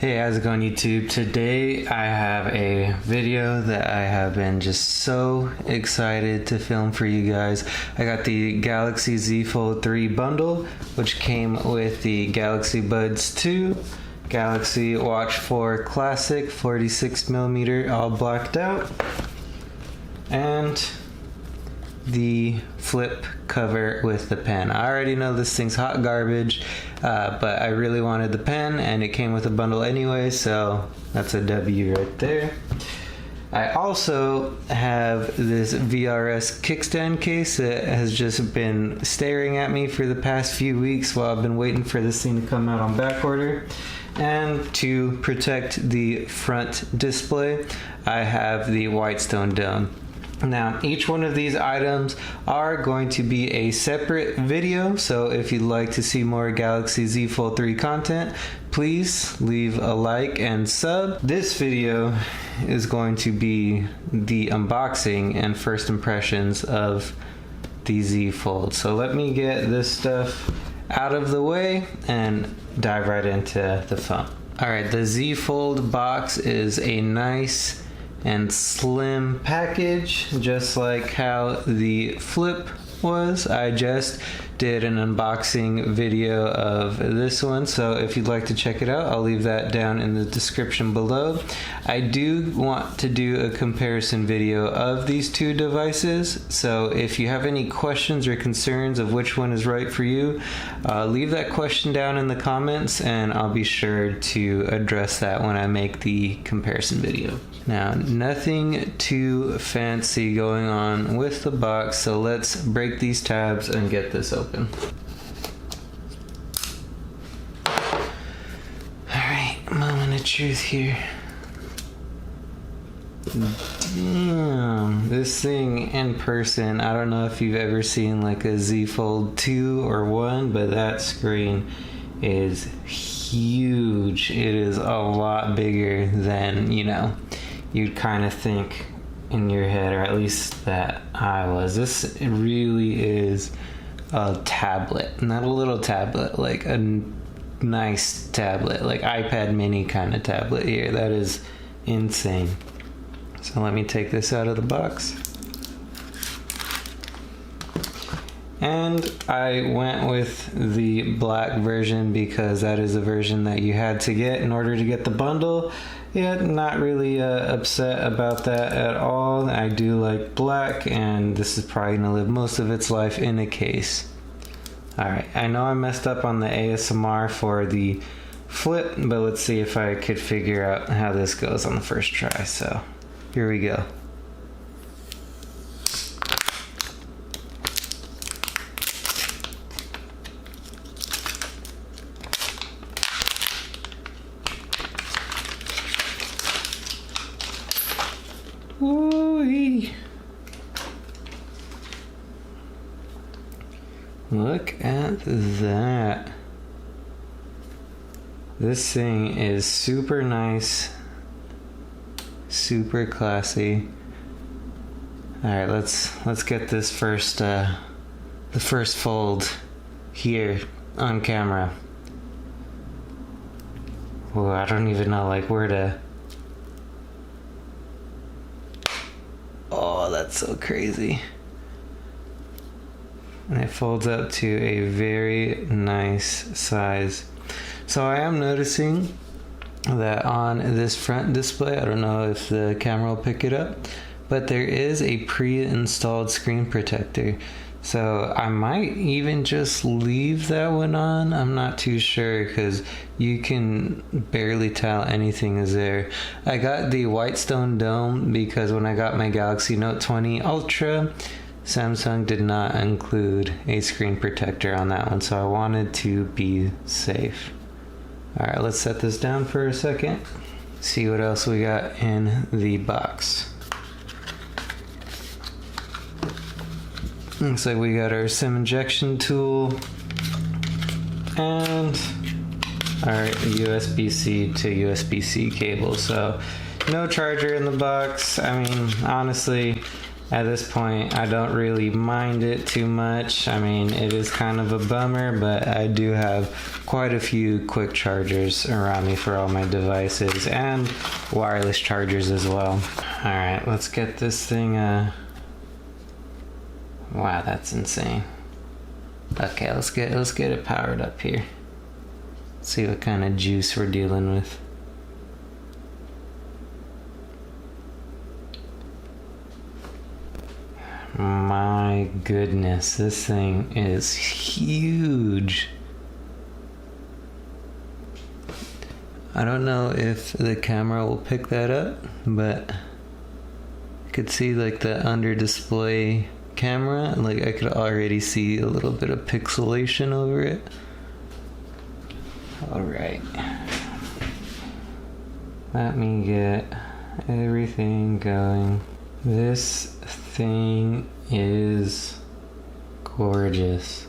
Hey, how's it going, YouTube? Today I have a video that I have been just so excited to film for you guys. I got the Galaxy Z Fold 3 bundle, which came with the Galaxy Buds 2, Galaxy Watch 4 Classic 46mm all blacked out, and the flip cover with the pen. I already know this thing's hot garbage, but I really wanted the pen and it came with a bundle anyway, so that's a W right there. I also have this VRS kickstand case that has just been staring at me for the past few weeks while I've been waiting for this thing to come out on back order. And to protect the front display, I have the Whitestone Dome. Now, each one of these items are going to be a separate video, so if you'd like to see more Galaxy Z Fold 3 content, please leave a like and sub. This video is going to be the unboxing and first impressions of the Z Fold. So let me get this stuff out of the way and dive right into the phone. Alright, the Z Fold box is a nice and slim package, just like how the Flip was. I just did an unboxing video of this one, so if you'd like to check it out, I'll leave that down in the description below. I do want to do a comparison video of these two devices, so if you have any questions or concerns of which one is right for you, leave that question down in the comments and I'll be sure to address that when I make the comparison video. Now, nothing too fancy going on with the box, so let's break these tabs and get this open. Alright, moment of truth here. Damn, this thing in person, I don't know if you've ever seen like a Z Fold 2 or 1, but that screen is huge. It is a lot bigger than, you'd kind of think in your head, or at least that I was. This really is a tablet, not a little tablet, like a nice tablet, like iPad mini kind of tablet here. That is insane. So let me take this out of the box. And I went with the black version because that is the version that you had to get in order to get the bundle. Yeah, not really upset about that at all. I do like black, and this is probably gonna live most of its life in a case. Alright, I know I messed up on the ASMR for the Flip, but let's see if I could figure out how this goes on the first try. So, here we go. Ooh-wee. Look at that. This thing is super nice, super classy. All right, let's get this the first fold here on camera. Oh, I don't even know where to. Oh, that's so crazy. And it folds up to a very nice size. So I am noticing that on this front display, I don't know if the camera will pick it up, but there is a pre-installed screen protector. So I might even just leave that one on. I'm not too sure because you can barely tell anything is there. I got the Whitestone Dome because when I got my Galaxy Note 20 Ultra, Samsung did not include a screen protector on that one, so I wanted to be safe. Alright, let's set this down for a second. See what else we got in the box. Looks like we got our SIM injection tool and our USB-C to USB-C cable. So no charger in the box. I mean, honestly, At this point, I don't really mind it too much. I mean, it is kind of a bummer, but I do have quite a few quick chargers around me for all my devices and wireless chargers as well. All right, let's get this thing. Wow, that's insane. Okay, let's get it powered up here. See what kind of juice we're dealing with. My goodness, this thing is huge. I don't know if the camera will pick that up, but I could see like the under display camera, like I could already see a little bit of pixelation over it. All right, let me get everything going. This thing is gorgeous.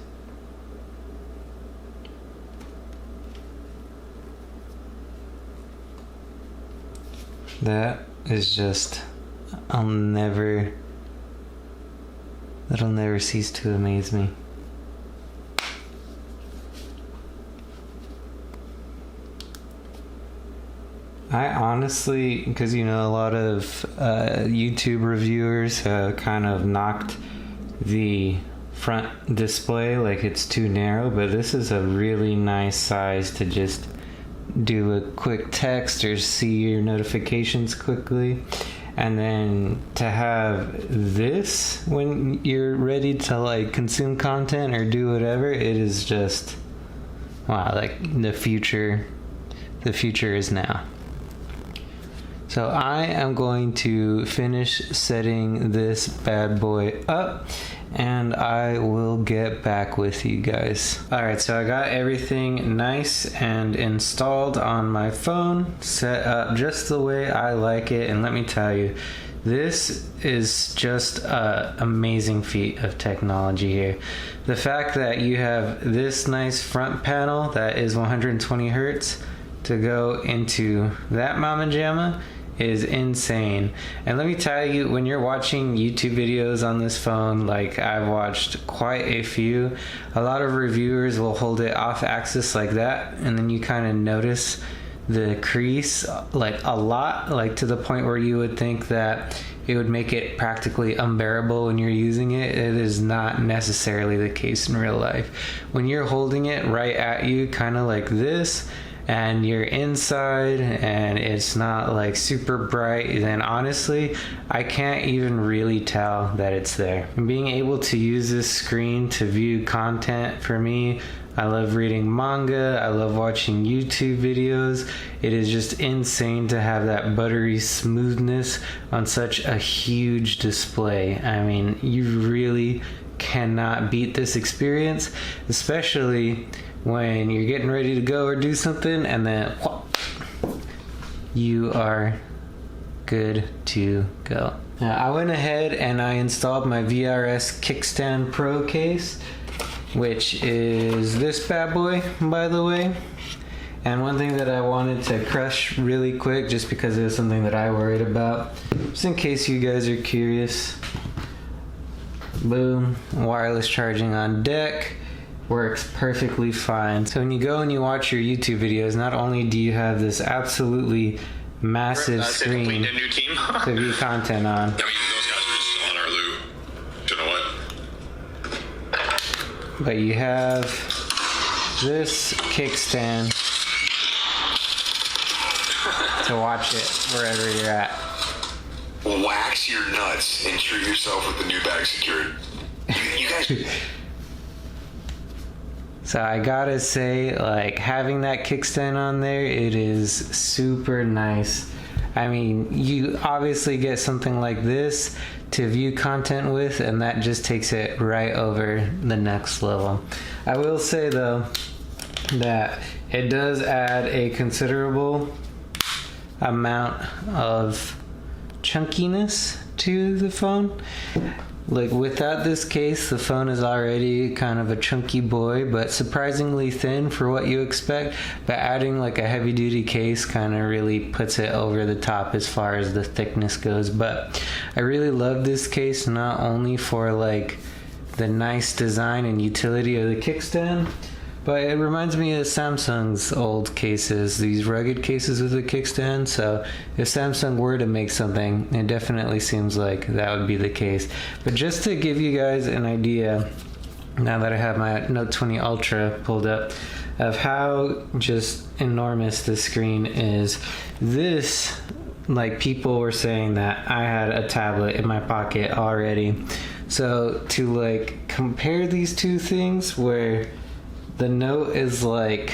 That is just, that'll never cease to amaze me. I honestly, because you know, a lot of YouTube reviewers have kind of knocked the front display like it's too narrow, but this is a really nice size to just do a quick text or see your notifications quickly. And then to have this when you're ready to like consume content or do whatever, it is just, wow, like the future is now. So I am going to finish setting this bad boy up and I will get back with you guys. Alright, so I got everything nice and installed on my phone, set up just the way I like it, and let me tell you, this is just an amazing feat of technology here. The fact that you have this nice front panel that is 120 hertz to go into that Mama Jamma is insane. And let me tell you, when you're watching YouTube videos on this phone, like I've watched quite a few, a lot of reviewers will hold it off axis like that, and then you kind of notice the crease like a lot, like to the point where you would think that it would make it practically unbearable when you're using it. It is not necessarily the case in real life. When you're holding it right at you, kind of like this, and you're inside and it's not like super bright, then honestly I can't even really tell that it's there. And being able to use this screen to view content, for me, I love reading manga, I love watching YouTube videos. It is just insane to have that buttery smoothness on such a huge display. I mean, you really cannot beat this experience, especially when you're getting ready to go or do something and then you are good to go. Now, I went ahead and I installed my VRS Kickstand Pro case, which is this bad boy, by the way. And one thing that I wanted to crush really quick, just because it was something that I worried about, just in case you guys are curious. Boom, wireless charging on deck. Works perfectly fine. So when you go and you watch your YouTube videos, not only do you have this absolutely massive screen to view content on, I mean, those guys are just on our loop. Do you know what? but you have this kickstand to watch it wherever you're at. Wax your nuts and treat yourself with the new bag secured. You guys. So I gotta say, like, having that kickstand on there, it is super nice. I mean, you obviously get something like this to view content with, and that just takes it right over the next level. I will say though that it does add a considerable amount of chunkiness to the phone. Like without this case, the phone is already kind of a chunky boy, but surprisingly thin for what you expect. But adding like a heavy duty case kind of really puts it over the top as far as the thickness goes. But I really love this case, not only for like the nice design and utility of the kickstand, but it reminds me of Samsung's old cases, these rugged cases with a kickstand. So if Samsung were to make something, it definitely seems like that would be the case. But just to give you guys an idea, now that I have my Note 20 Ultra pulled up, of how just enormous the screen is, this, like, people were saying that I had a tablet in my pocket already. So to like compare these two things, where the Note is like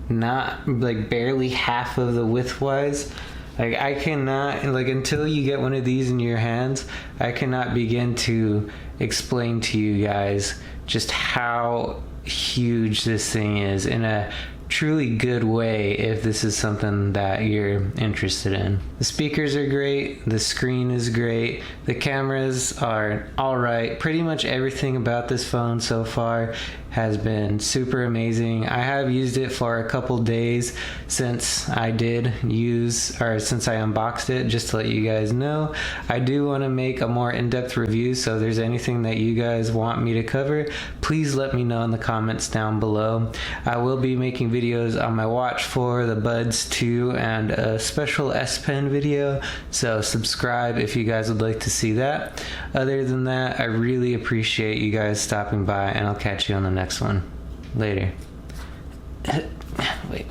not like barely half of the width-wise, like I cannot, like, until you get one of these in your hands, I cannot begin to explain to you guys just how huge this thing is in a truly good way if this is something that you're interested in. The speakers are great, the screen is great, the cameras are alright. Pretty much everything about this phone so far has been super amazing. I have used it for a couple days since I unboxed it, just to let you guys know. I do want to make a more in-depth review, so if there's anything that you guys want me to cover, please let me know in the comments down below. I will be making videos on my watch 4, the Buds 2, and a special S Pen video, so subscribe if you guys would like to see that. Other than that, I really appreciate you guys stopping by, and I'll catch you on the next one. Later. Wait.